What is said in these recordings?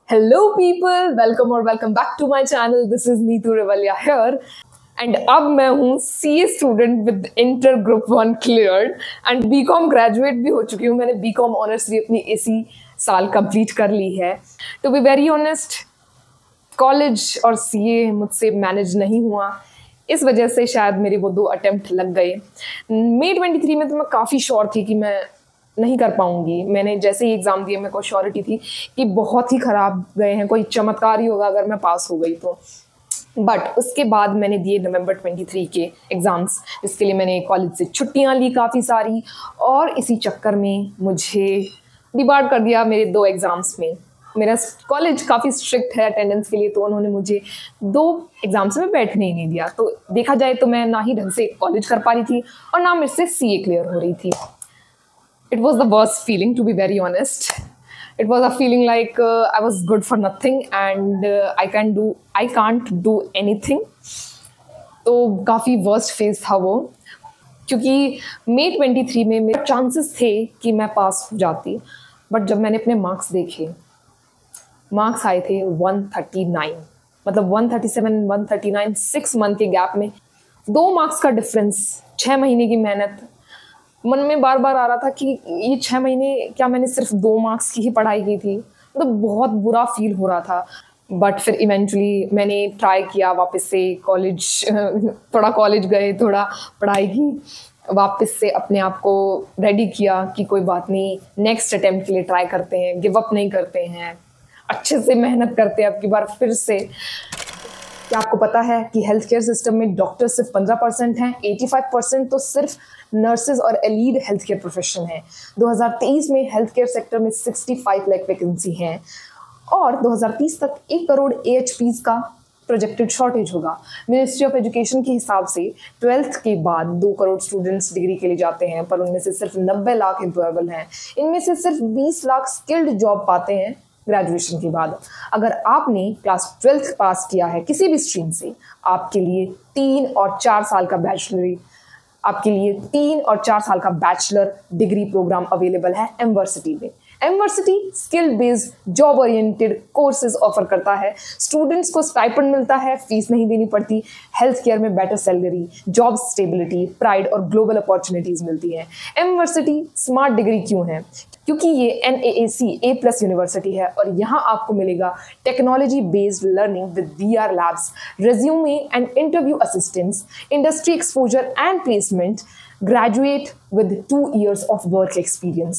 Hello people, welcome और welcome back to my channel. This is Neetu Revaliya here and अब मैं हूँ CA student with inter group 1 cleared and BCom graduate भी हो चुकी हूँ। मैंने बीकॉम ऑनर्स भी अपनी इसी साल कंप्लीट कर ली है। To be very honest, college और सीए मुझसे मैनेज नहीं हुआ, इस वजह से शायद मेरे वो 2 अटेम्प्ट लग गए। मई 23 में तो मैं काफ़ी श्योर थी कि मैं नहीं कर पाऊंगी। मैंने जैसे ही एग्ज़ाम दिए मेरे को श्योरिटी थी कि बहुत ही ख़राब गए हैं, कोई चमत्कार ही होगा अगर मैं पास हो गई तो। बट उसके बाद मैंने दिए नवंबर 23 के एग्ज़ाम्स, जिसके लिए मैंने कॉलेज से छुट्टियां ली काफ़ी सारी, और इसी चक्कर में मुझे डिबार कर दिया मेरे 2 एग्ज़ाम्स में। मेरा कॉलेज काफ़ी स्ट्रिक्ट है अटेंडेंस के लिए, तो उन्होंने मुझे 2 एग्ज़ाम्स में बैठने ही नहीं दिया। तो देखा जाए तो मैं ना ही ढंग से कॉलेज कर पा रही थी और ना मेरे से सीए क्लियर हो रही थी। It was the worst feeling, to be very honest. It was a feeling like I was good for nothing and I can't do anything. तो काफ़ी वर्स्ट फेज था वो, क्योंकि मई 23 में मेरे चांसेस थे कि मैं पास हो जाती। बट जब मैंने अपने मार्क्स देखे, मार्क्स आए थे 139, मतलब 137, 139, 6 मंथ के गैप में 2 मार्क्स का डिफरेंस, 6 महीने की मेहनत। मन में बार बार आ रहा था कि ये 6 महीने क्या मैंने सिर्फ 2 मार्क्स की ही पढ़ाई की थी। तो बहुत बुरा फील हो रहा था। बट फिर इवेंचुअली मैंने ट्राई किया वापस से कॉलेज, थोड़ा कॉलेज गए, थोड़ा पढ़ाई की, वापस से अपने आप को रेडी किया कि कोई बात नहीं, नेक्स्ट अटेम्प्ट के लिए ट्राई करते हैं, गिव अप नहीं करते हैं, अच्छे से मेहनत करते हैं अब की बार फिर से। क्या आपको पता है कि हेल्थ केयर सिस्टम में डॉक्टर सिर्फ 15% हैं, 85% तो सिर्फ नर्सेज और एलीड हेल्थ केयर प्रोफेशन है। 2023 में हेल्थ केयर सेक्टर में 65 लाख वैकेंसी हैं और 2030 तक 1 करोड़ AHPs का प्रोजेक्टेड शॉर्टेज होगा। मिनिस्ट्री ऑफ एजुकेशन के हिसाब से 12th के बाद 2 करोड़ स्टूडेंट्स डिग्री के लिए जाते हैं, पर उनमें से सिर्फ 90 लाख एम्प्लॉयबल हैं। इनमें से सिर्फ 20 लाख स्किल्ड जॉब पाते हैं ग्रेजुएशन के बाद। अगर आपने क्लास 12th पास किया है किसी भी स्ट्रीम से, आपके लिए 3 और 4 साल का बैचलर डिग्री प्रोग्राम अवेलेबल है एमवर्सिटी में। Emversity skill based job oriented courses offer करता है। स्टूडेंट्स को स्टाइपेंड मिलता है, फीस नहीं देनी पड़ती। हेल्थ केयर में better salary, job stability, pride और ग्लोबल अपॉर्चुनिटीज मिलती हैं। एमवर्सिटी स्मार्ट डिग्री क्यों है? क्योंकि ये NAAC A+ यूनिवर्सिटी है और यहाँ आपको मिलेगा technology based learning with VR labs, resume and interview assistance, industry exposure and placement, graduate with 2 years of work experience.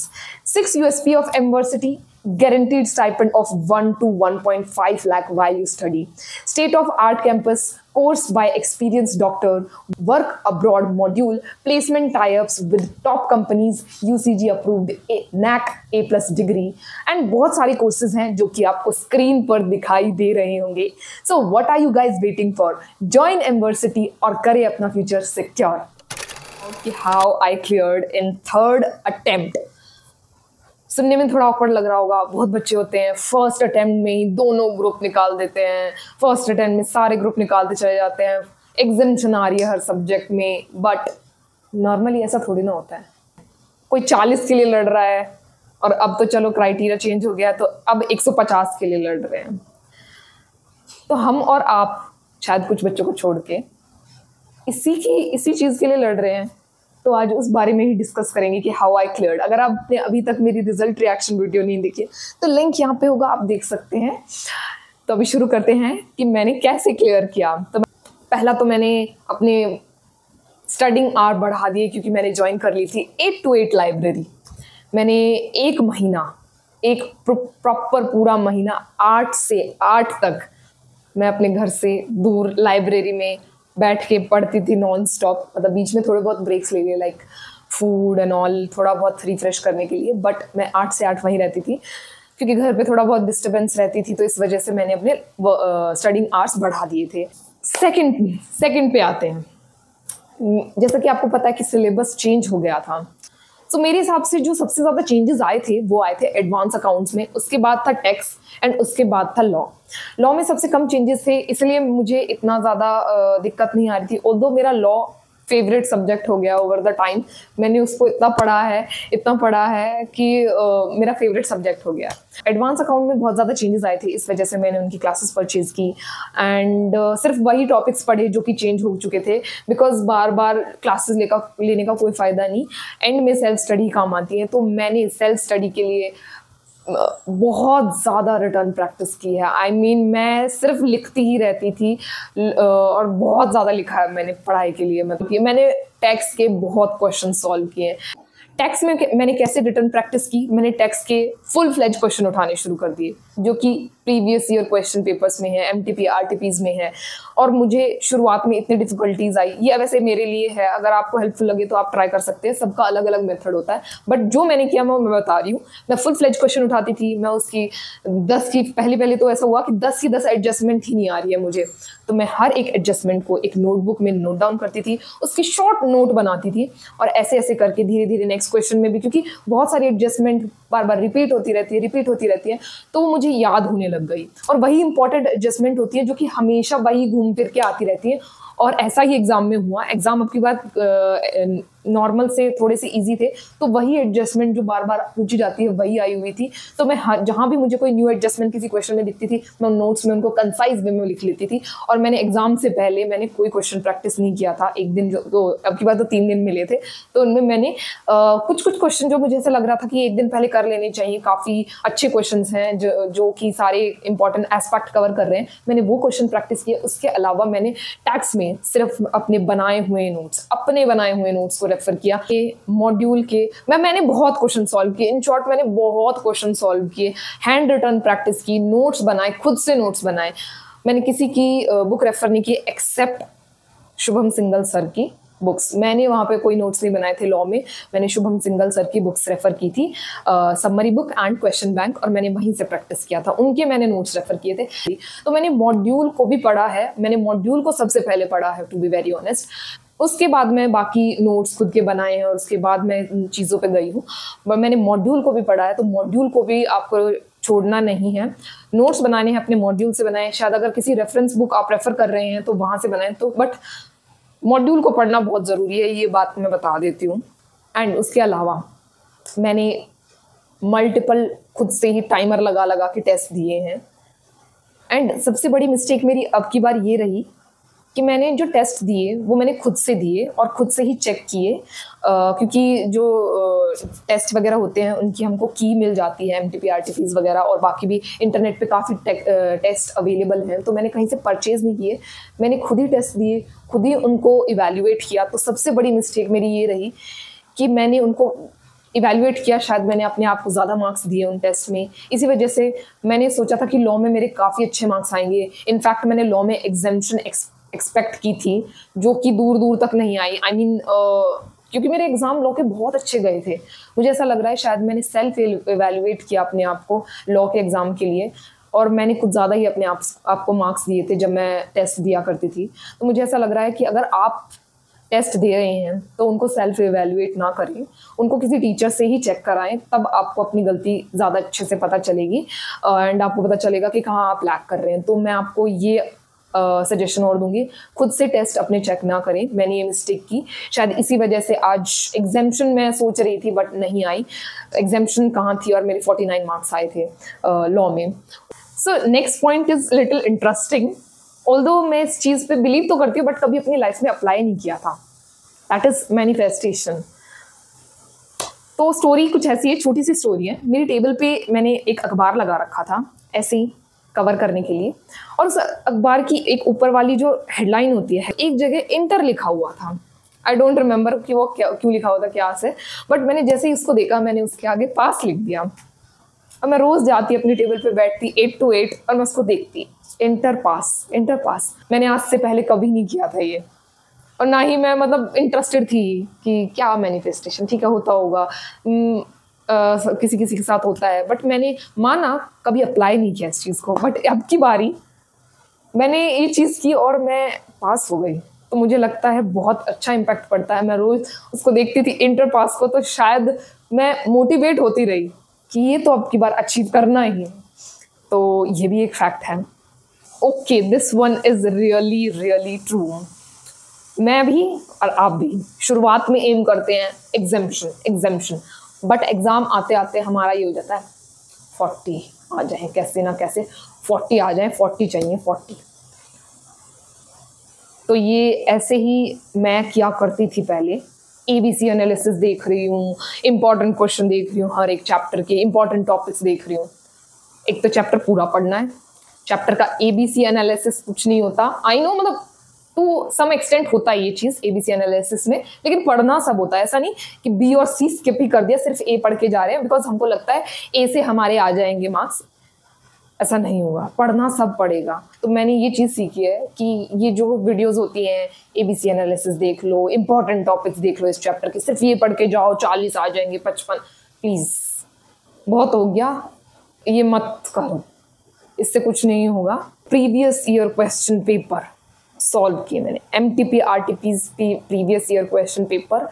6 USP of Mversity: guaranteed stipend of 1 to 1.5 lakh while you study, state-of-art campus, course by experienced doctor, work abroad module, placement tie-ups with top companies, UCG approved NAC A+ degree, and बहुत सारे courses हैं जो कि आपको screen पर दिखाई दे रहे होंगे। So what are you guys waiting for? Join Mversity और करें अपना फ्यूचर सिक्योर। कि how I cleared in 3rd attempt. सुनने में थोड़ा ऑकवर्ड लग रहा होगा। बहुत बच्चे होते हैं फर्स्ट अटेम्प्ट में ही दोनों ग्रुप निकाल देते हैं, फर्स्ट अटेम्प्ट में सारे ग्रुप निकालते चले जाते हैं, एग्जामिनेशन आ रही है हर सब्जेक्ट में। बट नॉर्मली ऐसा थोड़ी ना होता है। कोई 40 के लिए लड़ रहा है और अब तो चलो क्राइटेरिया चेंज हो गया, तो अब 150 के लिए लड़ रहे हैं। तो हम और आप शायद कुछ बच्चों को छोड़ के इसी चीज़ के लिए लड़ रहे हैं। तो आज उस बारे में ही डिस्कस करेंगे कि हाउ आई क्लियर्ड। अगर आपने अभी तक मेरी रिजल्ट रिएक्शन वीडियो नहीं देखी तो लिंक यहाँ पे होगा, आप देख सकते हैं। तो अभी शुरू करते हैं कि मैंने कैसे क्लियर किया। तो पहला तो मैंने अपने स्टडिंग आवर बढ़ा दिए, क्योंकि मैंने ज्वाइन कर ली थी 8 to 8 लाइब्रेरी। मैंने एक प्रॉपर पूरा महीना 8 से 8 तक मैं अपने घर से दूर लाइब्रेरी में बैठ के पढ़ती थी नॉन स्टॉप। मतलब बीच में थोड़े बहुत ब्रेक्स ले लिए, लाइक फूड एंड ऑल, थोड़ा बहुत रिफ्रेश करने के लिए। बट मैं 8 से 8 वहीं रहती थी, क्योंकि घर पे थोड़ा बहुत डिस्टर्बेंस रहती थी, तो इस वजह से मैंने अपने स्टडिंग आवर्स बढ़ा दिए थे। सेकंड पे आते हैं। जैसा कि आपको पता है कि सिलेबस चेंज हो गया था। तो मेरे हिसाब से जो सबसे ज़्यादा चेंजेस आए थे वो आए थे एडवांस अकाउंट्स में, उसके बाद था टैक्स एंड उसके बाद था लॉ में सबसे कम चेंजेस थे, इसलिए मुझे इतना ज़्यादा दिक्कत नहीं आ रही थी। ऑल्दो मेरा लॉ फेवरेट सब्जेक्ट हो गया ओवर द टाइम। मैंने उसको इतना पढ़ा है कि मेरा फेवरेट सब्जेक्ट हो गया। एडवांस अकाउंट में बहुत ज़्यादा चेंजेस आए थे, इस वजह से मैंने उनकी क्लासेस परचेज की एंड सिर्फ वही टॉपिक्स पढ़े जो कि चेंज हो चुके थे, बिकॉज बार बार क्लासेस लेने का कोई फ़ायदा नहीं, एंड में सेल्फ स्टडी काम आती है। तो मैंने सेल्फ स्टडी के लिए बहुत ज़्यादा रिटर्न प्रैक्टिस की है। I mean, मैं सिर्फ लिखती ही रहती थी और बहुत ज़्यादा लिखा है मैंने पढ़ाई के लिए। मतलब मैंने टेक्स्ट के बहुत क्वेश्चन सॉल्व किए। टेक्स्ट में मैंने कैसे रिटर्न प्रैक्टिस की, मैंने टेक्स्ट के फुल फ्लेज क्वेश्चन उठाने शुरू कर दिए जो कि प्रीवियस ईयर क्वेश्चन पेपर्स में है, MTP RTPs में है, और मुझे शुरुआत में इतनी डिफिकल्टीज आई। ये वैसे मेरे लिए है, अगर आपको हेल्पफुल लगे तो आप ट्राई कर सकते हैं, सबका अलग अलग मेथड होता है, बट जो मैंने किया मैं बता रही हूँ। मैं फुल फ्लेज क्वेश्चन उठाती थी, मैं उसकी 10 की पहले तो ऐसा हुआ कि 10 की 10 एडजस्टमेंट ही नहीं आ रही है मुझे, तो मैं हर एक एडजस्टमेंट को एक नोटबुक में नोट डाउन करती थी, उसकी शॉर्ट नोट बनाती थी, और ऐसे ऐसे करके धीरे धीरे नेक्स्ट क्वेश्चन में भी, क्योंकि बहुत सारी एडजस्टमेंट बार बार रिपीट होती रहती है, तो वो मुझे याद होने लग गई। और वही इंपॉर्टेंट एडजस्टमेंट होती है जो कि हमेशा वही घूम फिर के आती रहती है, और ऐसा ही एग्जाम में हुआ। एग्जाम अब की बात नॉर्मल से थोड़े से इजी थे, तो वही एडजस्टमेंट जो बार बार पूछी जाती है वही आई हुई थी। तो मैं जहाँ भी मुझे कोई न्यू एडजस्टमेंट किसी क्वेश्चन में दिखती थी, मैं नोट्स में उनको कंसाइज वे में लिख लेती थी। और मैंने एग्जाम से पहले मैंने कोई क्वेश्चन प्रैक्टिस नहीं किया था। एक दिन तो अब की बात तो 3 दिन मिले थे, तो उनमें मैंने कुछ क्वेश्चन जो मुझे ऐसा लग रहा था कि एक दिन पहले कर लेने चाहिए, काफ़ी अच्छे क्वेश्चन हैं जो कि सारे इंपॉर्टेंट एस्पेक्ट कवर कर रहे हैं, मैंने वो क्वेश्चन प्रैक्टिस किए। उसके अलावा मैंने टैक्स में सिर्फ अपने बनाए हुए नोट्स को रेफर किया कि मॉड्यूल के मैंने बहुत क्वेश्चन सॉल्व किए। इन शॉर्ट मैंने बहुत क्वेश्चन सॉल्व किए, हैंड रिटन प्रैक्टिस की, नोट्स बनाए, खुद से नोट्स बनाए। मैंने किसी की बुक रेफर नहीं की एक्सेप्ट शुभम सिंगल सर की बुक्स। मैंने वहाँ पे कोई नोट्स नहीं बनाए थे लॉ में, मैंने शुभम सिंगल सर की बुक्स रेफर की थी, summary book and question bank, और मैंने वहीं से प्रैक्टिस किया था, उनके मैंने नोट्स रेफर किए थे। तो मैंने मॉड्यूल को भी पढ़ा है, मैंने मॉड्यूल को सबसे पहले पढ़ा है, टू बी वेरी ऑनेस्ट। उसके बाद मैं बाकी नोट्स खुद के बनाए हैं, और उसके बाद मैं इन चीज़ों पे गई हूँ। मैंने मॉड्यूल को भी पढ़ा है, तो मॉड्यूल को भी आपको छोड़ना नहीं है। नोट्स बनाने हैं अपने मॉड्यूल से बनाएं, शायद अगर किसी रेफरेंस बुक आप रेफर कर रहे हैं तो वहाँ से बनाएं, तो बट मॉड्यूल को पढ़ना बहुत ज़रूरी है, ये बात मैं बता देती हूँ। एंड उसके अलावा मैंने मल्टीपल खुद से ही टाइमर लगा के टेस्ट दिए हैं। एंड सबसे बड़ी मिस्टेक मेरी अब की बार ये रही कि मैंने जो टेस्ट दिए वो मैंने खुद से दिए और खुद से ही चेक किए, क्योंकि जो टेस्ट वगैरह होते हैं उनकी हमको की मिल जाती है, MTP RTPs वगैरह, और बाकी भी इंटरनेट पे काफ़ी टेस्ट अवेलेबल हैं, तो मैंने कहीं से परचेज़ नहीं किए, मैंने खुद ही टेस्ट दिए, खुद ही उनको इवैल्यूएट किया। तो सबसे बड़ी मिस्टेक मेरी ये रही कि मैंने उनको इवैल्यूएट किया, शायद मैंने अपने आप को ज़्यादा मार्क्स दिए उन टेस्ट में। इसी वजह से मैंने सोचा था कि लॉ में मेरे काफ़ी अच्छे मार्क्स आएंगे। इनफैक्ट मैंने लॉ में एग्जेम्पशन एक्सपेक्ट की थी, जो कि दूर दूर तक नहीं आई। I mean, क्योंकि मेरे एग्जाम लॉ के बहुत अच्छे गए थे, मुझे ऐसा लग रहा है शायद मैंने सेल्फ इवैल्यूएट किया अपने आप को लॉ के एग्ज़ाम के लिए, और मैंने कुछ ज़्यादा ही अपने आप को मार्क्स दिए थे जब मैं टेस्ट दिया करती थी। तो मुझे ऐसा लग रहा है कि अगर आप टेस्ट दे रहे हैं तो उनको सेल्फ इवैल्यूएट ना करें, उनको किसी टीचर से ही चेक कराएं, तब आपको अपनी गलती ज़्यादा अच्छे से पता चलेगी एंड आपको पता चलेगा कि कहाँ आप लैक कर रहे हैं। तो मैं आपको ये सजेशन और दूंगी, खुद से टेस्ट अपने चेक ना करें। मैंने ये मिस्टेक की, शायद इसी वजह से आज एग्जाम्पशन मैं सोच रही थी बट नहीं आई। एग्जाम्पशन कहाँ थी और मेरे 49 मार्क्स आए थे लॉ में। So next point is little interesting, although मैं इस चीज़ पे बिलीव तो करती हूँ बट कभी अपनी लाइफ में अप्लाई नहीं किया था, दैट इज मैनिफेस्टेशन। तो स्टोरी कुछ ऐसी है, छोटी सी स्टोरी है। मेरी टेबल पे मैंने एक अखबार लगा रखा था ऐसे ही कवर करने के लिए, और उस अखबार की एक ऊपर वाली जो हेडलाइन होती है, एक जगह इंटर लिखा हुआ था। आई डोंट रिमेंबर कि वो क्यों लिखा हुआ था, क्या से, बट मैंने जैसे ही उसको देखा मैंने उसके आगे पास लिख दिया। और मैं रोज जाती अपनी टेबल पे बैठती 8 to 8 और मैं उसको देखती, इंटर पास। मैंने आज से पहले कभी नहीं किया था ये, और ना ही मैं मतलब इंटरेस्टेड थी कि क्या मैनिफेस्टेशन, ठीक है होता होगा, किसी के साथ होता है, बट मैंने माना, कभी अप्लाई नहीं किया इस चीज़ को। बट अब की बारी मैंने ये चीज़ की और मैं पास हो गई, तो मुझे लगता है बहुत अच्छा इम्पैक्ट पड़ता है। मैं रोज़ उसको देखती थी इंटर पास को, तो शायद मैं मोटिवेट होती रही कि ये तो अब की बार अचीव करना ही है। तो ये भी एक फैक्ट है। Okay, this one is really really true. मैं भी और आप भी शुरुआत में एम करते हैं एग्जाम्शन, बट एग्जाम आते आते हमारा ये हो जाता है 40 आ जाए, कैसे ना कैसे 40 आ जाए, 40 चाहिए 40। तो ये ऐसे ही मैं क्या करती थी पहले, ABC एनालिसिस देख रही हूँ, इंपॉर्टेंट क्वेश्चन देख रही हूँ, हर एक चैप्टर के इंपॉर्टेंट टॉपिक्स देख रही हूँ। एक तो चैप्टर पूरा पढ़ना है, चैप्टर का ABC एनालिसिस कुछ नहीं होता, आई नो, मतलब टू सम एक्सटेंट होता है ये चीज़ ABC एनालिसिस में, लेकिन पढ़ना सब होता है। ऐसा नहीं कि B और C स्किप ही कर दिया, सिर्फ A पढ़ के जा रहे हैं बिकॉज हमको लगता है A से हमारे आ जाएंगे मार्क्स, ऐसा नहीं होगा, पढ़ना सब पड़ेगा। तो मैंने ये चीज़ सीखी है कि ये जो वीडियोस होती हैं, ABC एनालिसिस देख लो, इंपॉर्टेंट टॉपिक्स देख लो इस चैप्टर के, सिर्फ ये पढ़ के जाओ 40 आ जाएंगे 55, प्लीज़ बहुत हो गया, ये मत करो, इससे कुछ नहीं होगा। Previous year question paper solve किए मैंने, MTP RTPs previous year question paper,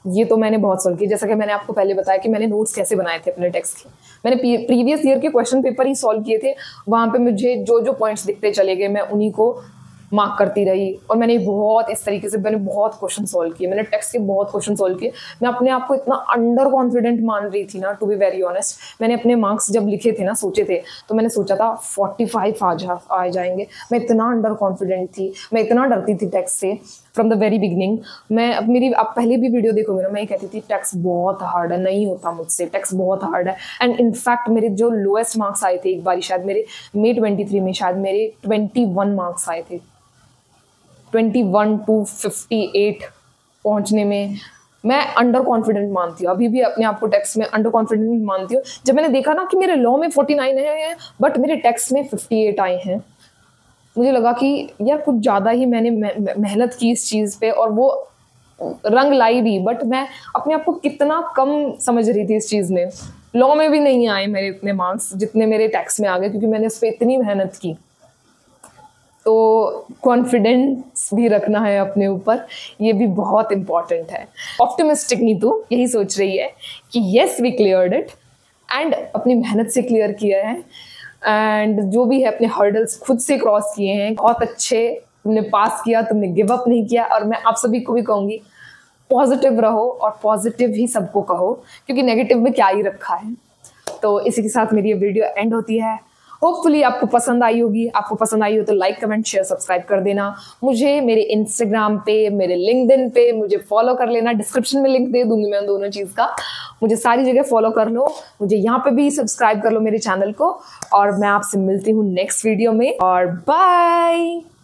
ये तो मैंने बहुत सॉल्व किया। जैसा कि मैंने आपको पहले बताया कि मैंने नोट्स कैसे बनाए थे अपने टेक्स्ट के, मैंने प्रीवियस ईयर के क्वेश्चन पेपर ही सॉल्व किए थे। वहाँ पे मुझे जो जो पॉइंट्स दिखते चले गए, मैं उन्हीं को मार्क करती रही, और मैंने बहुत इस तरीके से मैंने बहुत क्वेश्चन सॉल्व किए, मैंने टेक्स्ट के बहुत क्वेश्चन सॉल्व किए। मैं अपने आप को इतना अंडर कॉन्फिडेंट मान रही थी ना, टू बी वेरी ऑनेस्ट। मैंने अपने मार्क्स जब लिखे थे ना, सोचे थे, तो मैंने सोचा था 45 आ जाएंगे। मैं इतना अंडर कॉन्फिडेंट थी, मैं इतना डरती थी टेक्स्ट से फ्रॉम द वेरी बिगनिंग। मैं अब मेरी आप पहले भी वीडियो देखोगे ना, मैं ये कहती थी टेक्स्ट बहुत हार्ड है, नहीं होता मुझसे, टेक्स्ट बहुत हार्ड है। एंड इनफैक्ट मेरे जो लोएस्ट मार्क्स आए थे, एक बार शायद मेरे May 23 में शायद मेरे 21 मार्क्स आए थे, 21 to 58 पहुंचने में मैं अंडर कॉन्फिडेंट मानती हूँ, अभी भी अपने आप को टेक्स्ट में अंडर कॉन्फिडेंट मानती हूँ। जब मैंने देखा ना कि मेरे लॉ में 49 है बट मेरे टेक्स्ट में 58 आए हैं, मुझे लगा कि यार कुछ ज़्यादा ही मैंने मेहनत की इस चीज़ पे, और वो रंग लाई भी, बट मैं अपने आप को कितना कम समझ रही थी इस चीज़ में। लॉ में भी नहीं आए मेरे इतने मार्क्स जितने मेरे टेक्स्ट में आ गए, क्योंकि मैंने उस पर इतनी मेहनत की। तो कॉन्फिडेंस भी रखना है अपने ऊपर, ये भी बहुत इंपॉर्टेंट है। ऑप्टिमिस्टिक नीतू यही सोच रही है कि yes we cleared it, and अपनी मेहनत से क्लियर किया है, एंड जो भी है अपने हर्डल्स खुद से क्रॉस किए हैं, बहुत अच्छे, तुमने पास किया, तुमने गिव अप नहीं किया। और मैं आप सभी को भी कहूँगी पॉजिटिव रहो, और पॉजिटिव ही सबको कहो, क्योंकि नेगेटिव में क्या ही रखा है। तो इसी के साथ मेरी ये वीडियो एंड होती है। होपफुली आपको पसंद आई होगी, आपको पसंद आई हो तो लाइक कमेंट शेयर सब्सक्राइब कर देना। मुझे मेरे इंस्टाग्राम पे, मेरे लिंक्डइन पे मुझे फॉलो कर लेना, डिस्क्रिप्शन में लिंक दे दूंगी मैं दोनों चीज़ का, मुझे सारी जगह फॉलो कर लो, मुझे यहाँ पे भी सब्सक्राइब कर लो मेरे चैनल को। और मैं आपसे मिलती हूँ नेक्स्ट वीडियो में, और बाय।